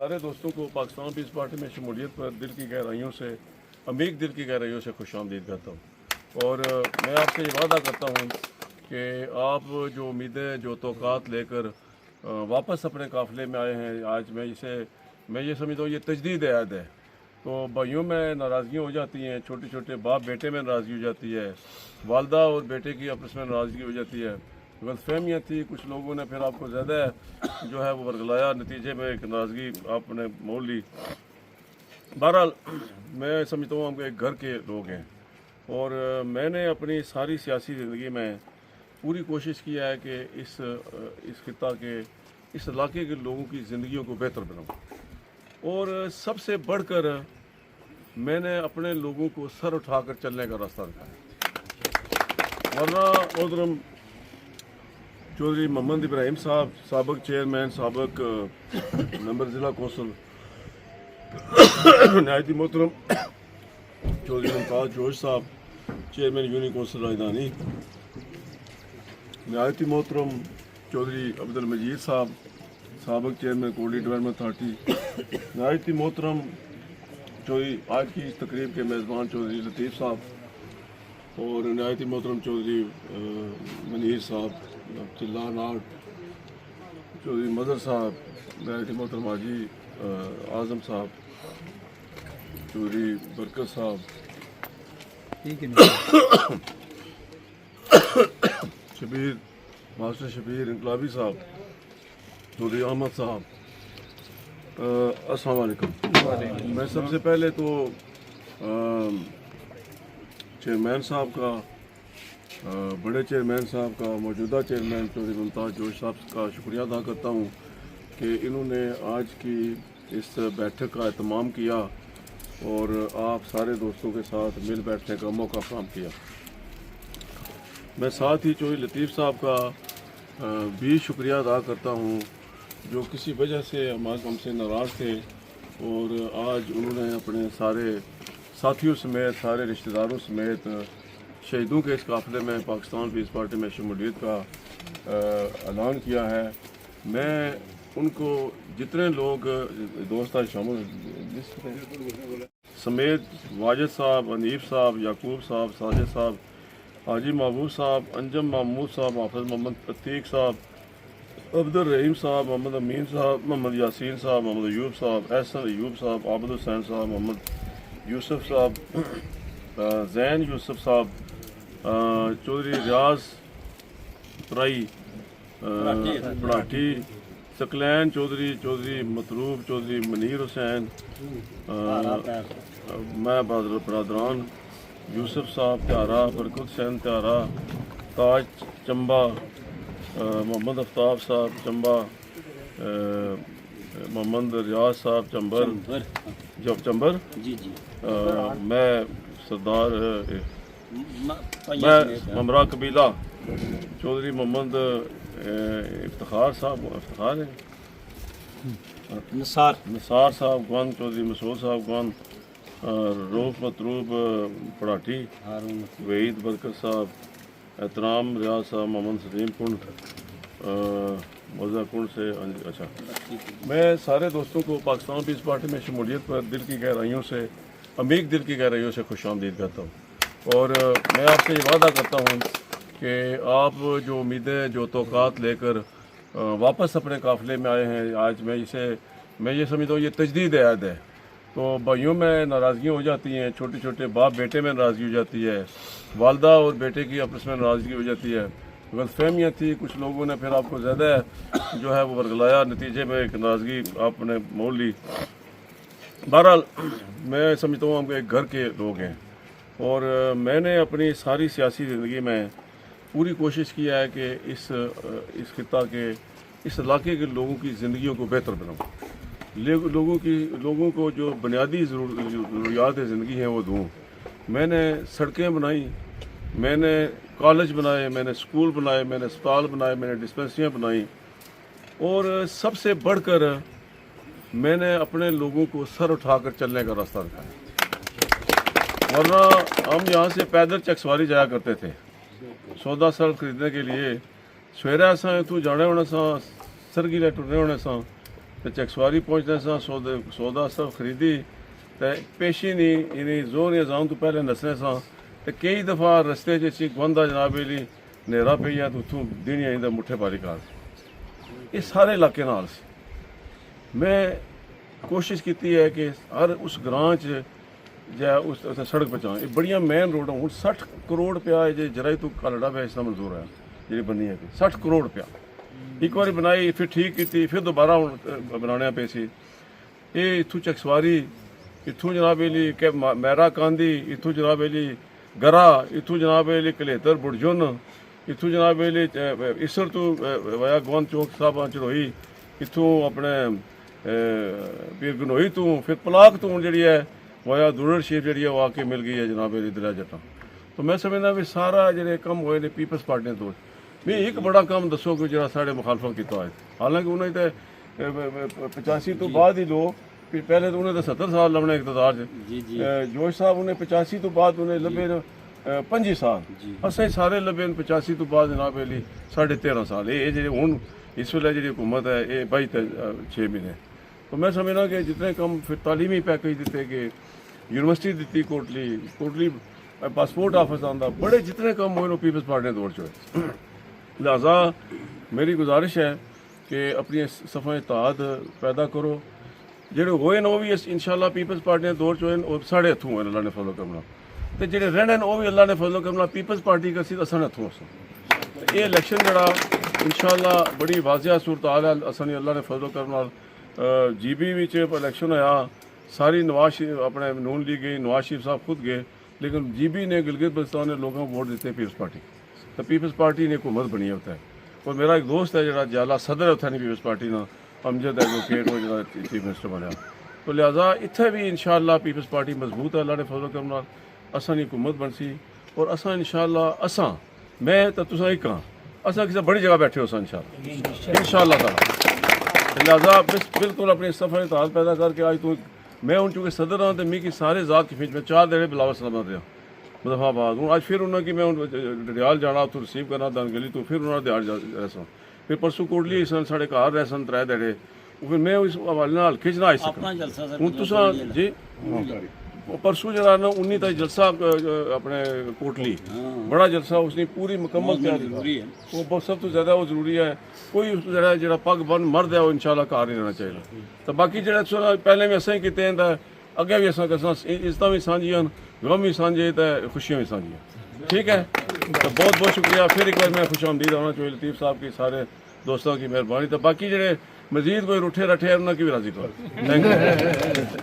सारे दोस्तों को पाकिस्तान पीस पार्टी में शमूलियत पर दिल की गहराइयों से अमीर दिल की गहराइयों से खुशामदीद करता हूँ। और मैं आपसे ये वादा करता हूँ कि आप जो उम्मीदें जो तौक़ात लेकर वापस अपने काफ़िले में आए हैं, आज मैं ये समझता हूँ ये तजदीद ऐद है। तो भाइयों में नाराज़गियाँ हो जाती हैं, छोटे छोटे बाप बेटे में नाराज़गी हो जाती है, वालदा और बेटे की आपस में नाराज़गी हो जाती है, गलतफहमियाँ थी, कुछ लोगों ने फिर आपको ज़्यादा जो है वो वर्गलाया, नतीजे में एक नाराज़गी आपने मोल ली। बहरहाल मैं समझता हूँ हम एक घर के लोग हैं और मैंने अपनी सारी सियासी ज़िंदगी में पूरी कोशिश किया है कि इस खिता के इस इलाके के लोगों की ज़िंदगियों को बेहतर बनाऊँ। और सबसे बढ़कर मैंने अपने लोगों को सर उठाकर चलने का रास्ता रखा। वरना मोहतरम चौधरी मोहम्मद इब्राहिम साहब, साबिक चेयरमैन, साबिक मेंबर ज़िला कौंसिल, नहायती मोहतरम चौधरी मुमताज़ जोश साहब, चेयरमैन यूनियन कौंसिल राजधानी, नहायती मोहतरम चौधरी अब्दुल मजीद साहब, साबिक चेयरमैन कोटली डेवलपमेंट अथॉरिटी, नहायती मोहतरम चौधरी आज की इस तकरीब के मेज़बान चौधरी लतीफ़ साहब और नहायती मोहतरम चौधरी मनीर साहब, चिल्ला नाट, चौधरी मदर साहब, नहायती मोहतरम हाजी आज़म साहब, चौधरी बरकत साहब, शबीर मास्टर शबीर इनकलाबी साहब, चौधरी अहमद साहब, अस्सलाम वालेकुम। मैं सबसे पहले तो चेयरमैन साहब का, बड़े चेयरमैन साहब का, मौजूदा चेयरमैन चौधरी मुमताज़ जोश साहब का शुक्रिया अदा करता हूँ कि इन्होंने आज की इस बैठक का एहतमाम किया और आप सारे दोस्तों के साथ मिल बैठने का मौका फराहम किया। मैं साथ ही चौधरी लतीफ़ साहब का भी शुक्रिया अदा करता हूँ जो किसी वजह से हमसे नाराज़ थे और आज उन्होंने अपने सारे साथियों समेत, सारे रिश्तेदारों समेत शहीदों के इस काफ़िले में पाकिस्तान पीस पार्टी में शमूलियत का ऐलान किया है। मैं उनको जितने लोग दोस्त आज शामिल समेत वाजिद साहब, अनीफ साहब, याकूब साहब, साजिद साहब, हाजी महबूब साहब, अंजम महमूद साहब, हाफिज़ मोहम्मद अतीक साहब, अब्दुल रहीम साहब, मोहम्मद अमीन साहब, मोहम्मद यासीन साहब, मोहम्मद अयूब साहब, एहसन अयूब साहब, आबिद हुसैन साहब, मोहम्मद यूसुफ साहब, जैन यूसुफ साहब, चौधरी रियाज तराई पड़ाठी, सकलैन चौधरी, चौधरी मतरूब, चौधरी मनीर हुसैन, मैं बरदरान यूसुफ साहब त्यारा, बरकत हुसैन त्यारा, ताज चंबा, मोहम्मद आफ्ताब साहब चंबा, मोहम्मद रियाज साहब चंबर जी जी, मैं सरदार मैं ममरा कबीला चौधरी मोहम्मद इफ्तिखार साहब, इफ्तिखार है निसार साहब गवन, चौधरी मसूद साहब गवन, रूफ मतरूब पड़ाठी, वहीद बरकत साहब, एहतराम रियाज साहब, मोहम्मद सलीम कुंड मौजा कुंड से। अच्छा, मैं सारे दोस्तों को पाकिस्तान पीस पार्टी में शमूलियत पर दिल की गहराइयों से अमीर दिल की गहराइयों से खुशामदीद करता हूँ। और मैं आपसे ये वादा करता हूँ कि आप जो उम्मीदें जो तौक़ात लेकर वापस अपने काफ़िले में आए हैं, आज मैं ये समझता हूँ ये तजदीद ऐद है। तो भाइयों में नाराज़गियाँ हो जाती हैं, छोटे छोटे बाप बेटे में नाराज़गी हो जाती है, वालदा और बेटे की आपस में नाराज़गी हो जाती है, गलतफहमियाँ थी, कुछ लोगों ने फिर आपको ज़्यादा जो है वो वर्गलाया, नतीजे में एक नाराज़गी आपने मोल ली। बहरहाल मैं समझता हूँ हम एक घर के लोग हैं और मैंने अपनी सारी सियासी ज़िंदगी में पूरी कोशिश किया है कि इस खिता के इस इलाके के लोगों की ज़िंदगियों को बेहतर बनाऊँ, लोगों को जो बुनियादी ज़रूरियात ज़िंदगी हैं वो दूँ। मैंने सड़कें बनाई, मैंने कॉलेज बनाए, मैंने स्कूल बनाए, मैंने अस्पताल बनाए, मैंने डिस्पेंसरियाँ बनाई और सबसे बढ़कर मैंने अपने लोगों को सर उठाकर चलने का रास्ता रखा। वरना हम यहाँ से पैदल चकसवारी जाया करते थे सौदा सर खरीदने के लिए, सवेरे असा तू जाने होने सा सरगीले टुरने होने सा तो चकसवारी पहुँचने से सौदा सब खरीदी तो पेशी नहीं इन्हें जोर या जान तो पहले नसने से तो कई दफ़ा रस्ते च बंदा जनाब ली नेरा पे या तो उतों दिन आइंदा मुठे पारी कार ये सारे इलाके नाल सी मैं कोशिश की है कि हर उस ग्रां च ਜਾਂ ਉਸ ਸੜਕ ਪਹੁੰਚਾਉਣ ਇਹ ਬੜੀਆਂ ਮੇਨ ਰੋਡਾਂ ਹੁਣ 60 ਕਰੋੜ ਰੁਪਇਆ ਜੇ ਜਰਾਈ ਤੋਂ ਕਲੜਾ ਵੇ ਇਸ ਦਾ ਮਨਜ਼ੂਰ ਹੈ ਜਿਹੜੀ ਬਣੀ ਹੈ 60 ਕਰੋੜ ਰੁਪਇਆ ਇੱਕ ਵਾਰੀ ਬਣਾਈ ਫਿਰ ਠੀਕ ਕੀਤੀ ਫਿਰ ਦੁਬਾਰਾ ਹੁਣ ਬਣਾਉਣਿਆ ਪਏ ਸੀ ਇਹ ਇੱਥੋਂ ਚਕਸਵਾਰੀ ਇੱਥੋਂ ਜਨਾਬ ਲਈ ਕਿ ਮਹਿਰਾ ਕਾਂਦੀ ਇੱਥੋਂ ਜਨਾਬ ਲਈ ਗਰਾ ਇੱਥੋਂ ਜਨਾਬ ਲਈ ਕਲੇਤਰ ਬੁਰਜੁਨ ਇੱਥੋਂ ਜਨਾਬ ਲਈ ਇਸਰ ਤੋਂ ਵਾਇਆ ਗਵੰਦ ਚੌਕ ਸਾਹਿਬਾਂ ਚੜੋਈ ਇੱਥੋਂ ਆਪਣੇ ਪੀਰ ਗਨੋਈ ਤੋਂ ਫਿਰ ਪਲਾਕ ਤੋਂ ਜਿਹੜੀ ਹੈ वाया दुरड़ शेप जी आके मिल गई है जनाब दरिया जट्टा तो मैं समझना भी सारा जो कम होए ने पीपल्स पार्टी ने तौर मैं एक बड़ा काम दसो कि जो साढ़े मुखालफा किया है हालांकि उन्हें तो 85 तो बाद ही लोग पहले तो उन्हें 70 साल लभने इकतदार जोश साहब उन्हें 85 तो बाद उन्हें लभे 25 साल असें सारे लभे 85 तो बाद जनाब अली 13.5 साल ये जो हूँ इस वेले जी हुकूमत है ये 22 महीने तो मैं समझना कि जितने कम फिर तालीमी पैकेज दिते कि यूनिवर्सिटी दी कोटली पासपोर्ट ऑफिस आंदा बड़े जितने कम हुए पीपल्स पार्टी ने दौड़ चुके लिहाजा मेरी गुजारिश है कि अपनी सफ़ा इत्तेहाद पैदा करो जेडे होए न वो भी इंशाल्लाह पीपल्स पार्टी ने दौड़ चुके और साढ़े हथों होए अल्लाह ने फजल करना तो जेडे रहने वो भी अल्लाह ने फजल करना पीपल्स पार्टी का सीधा असन हथों ये इलेक्शन जरा इंशाल्लाह बड़ी वाजिया सूरत हाल है असन अल्लाह ने फजल करना जीबी विच इलेक्शन होया सारी नवाज अपने नून लीग गई नवाज शरीफ साहब खुद गए लेकिन जीबी ने गिलगित बल्तिस्तान ने लोगों को वोट देते पीपल्स पार्टी तो पीपल्स पार्टी ने हुकूमत बनी होता है और मेरा एक दोस्त है जरा जाला सदर है उत्थे पीपल्स पार्टी ना अमजद एडवोकेट वो जरा चीफ मिनिस्टर बनया तो लिहाजा इत्थे भी इंशाल्लाह पीपल्स पार्टी मजबूत है अल्लाह ने फजल करम नाल असां दी हुकूमत बनसी और असां इंशाल्लाह असां मैं तो तुसां एक हां असां किसी बड़ी जगह बैठे हो इंशाल्लाह ताला लिहाजा बिल्कुल अपनी सफर इत्तेहाद पैदा करके आज तू मैं हूँ चूँकि सदर हाँ तो मिगी सारे ज़ात की फिच में 4 दिन बिलावल सलामत रहा मुजफ्फराबाद हूँ आज फिर उन्होंने कि मैं डडियाल जाना तो रिसीव करना दनगली तो फिर उन्होंने दिहाड़ रह फिर परसों कोटली सन साढ़े घर रह सन 3 दिहाड़े फिर मैं इस हवाले नाल खिंच ना आई सकां हूँ तुसां जी परसों जरा ना 19 तक जलसा अपने कोटली बड़ा जलसा उसने पूरी मुकम्मल तैयारी वो बहुत सब तो ज़्यादा वो जरूरी है कोई जरा जरा पग बन मर्द है वो इंशाल्लाह घर नहीं रहना चाहिए तो बाकी जरा पहले भी असें किते हैं अगे भी असां करना इज्जतां भी सांझियां गम भी सांझे तो खुशियां भी सांझियां ठीक है तो बहुत बहुत शुक्रिया फिर एक बार मैं खुश आमदीद आना चाहिए लतीफ़ साहब की सारे दोस्तों की मेहरबानी तो बाकी जड़े मजीद कोई रूठे रठे उन्होंने की भी राजी करो थैंक यू